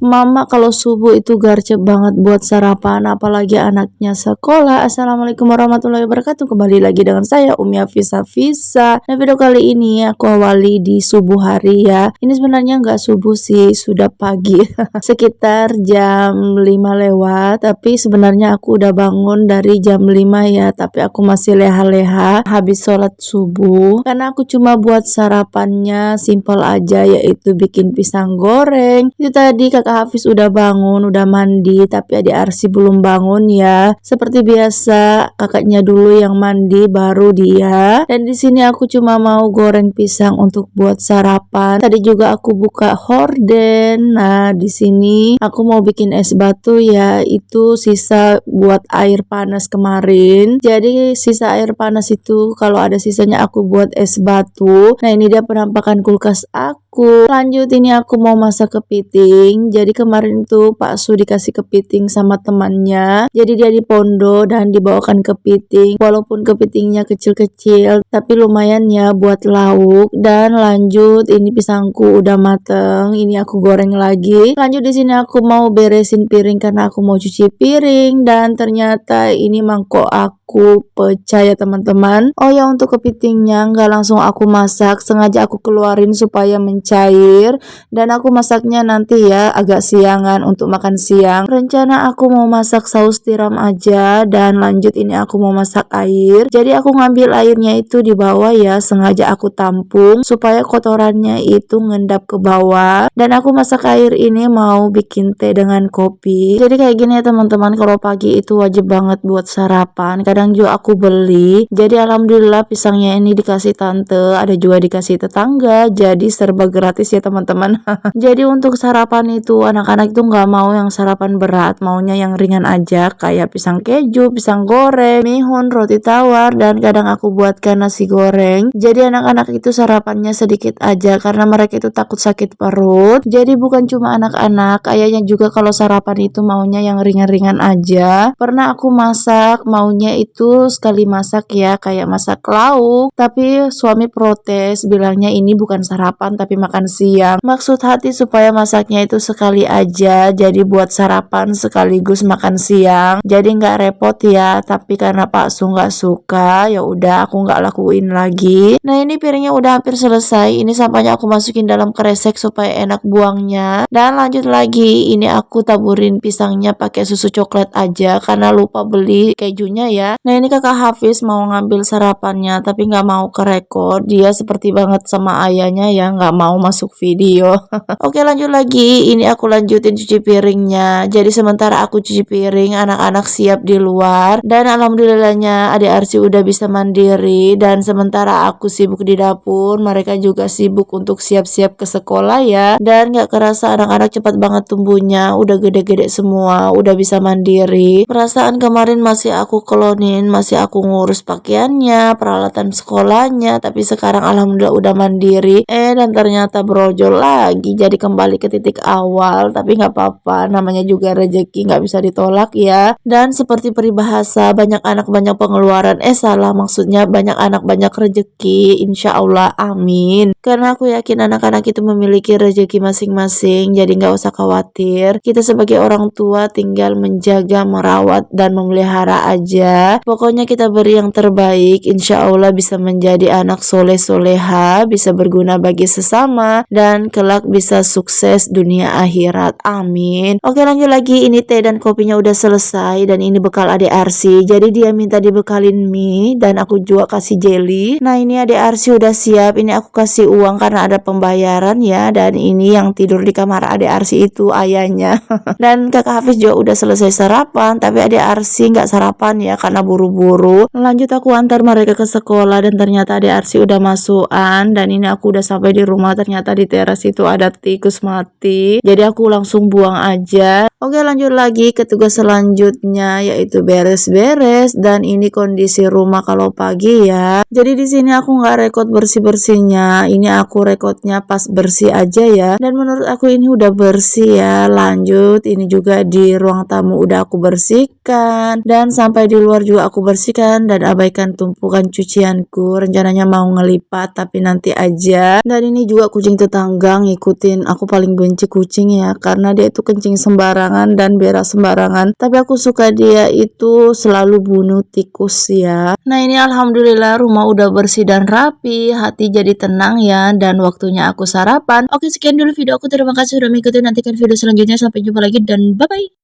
Mama kalau subuh itu gercep banget buat sarapan, apalagi anaknya sekolah. Assalamualaikum warahmatullahi wabarakatuh. Kembali lagi dengan saya Umi Hafisa Fisa. Nah, video kali ini aku awali di subuh hari ya. Ini sebenarnya nggak subuh sih, sudah pagi. Sekitar jam 5 lewat, tapi sebenarnya aku udah bangun dari jam 5 ya, tapi aku masih leha-leha habis sholat subuh. Karena aku cuma buat sarapannya simple aja, yaitu bikin pisang goreng. Itu tadi kakak Hafiz udah bangun, udah mandi, tapi adik Arsi belum bangun ya. Seperti biasa, kakaknya dulu yang mandi, baru dia. Dan di sini aku cuma mau goreng pisang untuk buat sarapan. Tadi juga aku buka horden. Nah, di sini aku mau bikin es batu ya. Itu sisa buat air panas kemarin. Jadi sisa air panas itu kalau ada sisanya aku buat es batu. Nah, ini dia penampakan kulkas aku. Lanjut, ini aku mau masak kepiting. Jadi kemarin tuh Pak Su dikasih kepiting sama temannya. Jadi dia dipondo dan dibawakan kepiting. Walaupun kepitingnya kecil-kecil, tapi lumayan ya buat lauk. Dan lanjut, ini pisangku udah mateng. Ini aku goreng lagi. Lanjut, di sini aku mau beresin piring karena aku mau cuci piring. Dan ternyata ini mangkok aku pecah ya teman-teman. Oh ya, untuk kepitingnya nggak langsung aku masak, sengaja aku keluarin supaya mencair. Dan aku masaknya nanti ya agak siangan untuk makan siang. Rencana aku mau masak saus tiram aja. Dan lanjut, ini aku mau masak air. Jadi aku ngambil airnya itu di bawah ya, sengaja aku tampung supaya kotorannya itu ngendap ke bawah. Dan aku masak air ini mau bikin teh dengan kopi. Jadi kayak gini ya teman-teman, kalau pagi itu wajib banget buat sarapan. Kadang juga aku beli. Jadi alhamdulillah pisangnya ini dikasih tante, ada juga dikasih tetangga. Jadi serba gratis ya teman-teman. Jadi untuk sarapan itu anak-anak itu nggak mau yang sarapan berat, maunya yang ringan aja kayak pisang keju, pisang goreng, mihun, roti tawar, dan kadang aku buatkan nasi goreng. Jadi anak-anak itu sarapannya sedikit aja karena mereka itu takut sakit perut. Jadi bukan cuma anak-anak, ayahnya juga kalau sarapan itu maunya yang ringan-ringan aja. Pernah aku masak maunya itu sekali masak ya, kayak masak lauk, tapi suami protes bilangnya ini bukan sarapan tapi makan siang. Maksud hati supaya masaknya itu sekali aja, jadi buat sarapan sekaligus makan siang. Jadi nggak repot ya, tapi karena Pak Su nggak suka, ya udah aku nggak lakuin lagi. Nah, ini piringnya udah hampir selesai. Ini sampahnya aku masukin dalam kresek supaya enak buangnya. Dan lanjut lagi, ini aku taburin pisangnya pakai susu coklat aja karena lupa beli kejunya ya. Nah, ini kakak Hafiz mau ngambil sarapannya tapi nggak mau kerekod. Dia seperti banget sama ayahnya ya, nggak mau masuk video. Oke, lanjut lagi. Ini aku lanjutin cuci piringnya. Jadi sementara aku cuci piring, anak-anak siap di luar. Dan alhamdulillahnya adik Arsi udah bisa mandiri. Dan sementara aku sibuk di dapur, mereka juga sibuk untuk siap-siap ke sekolah ya. Dan gak kerasa anak-anak cepat banget tumbuhnya. Udah gede-gede semua, udah bisa mandiri. Perasaan kemarin masih aku klonin, masih aku ngurus pakaiannya, peralatan sekolahnya. Tapi sekarang alhamdulillah udah mandiri. Dan ternyata brojol lagi, jadi kembali ke titik awal. Tapi nggak apa-apa, namanya juga rezeki, nggak bisa ditolak ya. Dan seperti peribahasa, banyak anak banyak pengeluaran, salah, maksudnya banyak anak banyak rezeki, insya Allah, amin. Karena aku yakin anak-anak itu memiliki rezeki masing-masing, jadi nggak usah khawatir. Kita sebagai orang tua tinggal menjaga, merawat, dan memelihara aja. Pokoknya kita beri yang terbaik, insya Allah bisa menjadi anak soleh-soleha, bisa berguna bagi sesama, dan kelak bisa sukses dunia akhirat, amin. Oke, lanjut lagi. Ini teh dan kopinya udah selesai, dan ini bekal adik Arsi. Jadi dia minta dibekalin mie, dan aku juga kasih jelly. Nah, ini adik Arsi udah siap. Ini aku kasih uang karena ada pembayaran ya. Dan ini yang tidur di kamar adik Arsi itu ayahnya. Dan kakak Hafiz juga udah selesai sarapan, tapi adik Arsi nggak sarapan ya karena buru-buru. Lanjut aku antar mereka ke sekolah, dan ternyata adik Arsi udah masukan. Dan ini aku udah sampai di rumah, ternyata di teras itu ada tikus mati. Jadi aku langsung buang aja. Oke, lanjut lagi ke tugas selanjutnya, yaitu beres-beres. Dan ini kondisi rumah kalau pagi ya. Jadi di sini aku nggak rekod bersih-bersihnya. Ini aku rekodnya pas bersih aja ya. Dan menurut aku ini udah bersih ya. Lanjut, ini juga di ruang tamu udah aku bersihkan. Dan sampai di luar juga aku bersihkan. Dan abaikan tumpukan cucianku. Rencananya mau ngelipat tapi nanti aja. Dan ini juga kucing tetangga ngikutin. Aku paling benci kucing ya, karena dia itu kencing sembarangan dan berak sembarangan. Tapi aku suka dia itu selalu bunuh tikus ya. Nah ini alhamdulillah rumah udah bersih dan rapi, hati jadi tenang ya, dan waktunya aku sarapan. Oke, sekian dulu video aku, terima kasih sudah mengikuti, nantikan video selanjutnya, sampai jumpa lagi dan bye bye.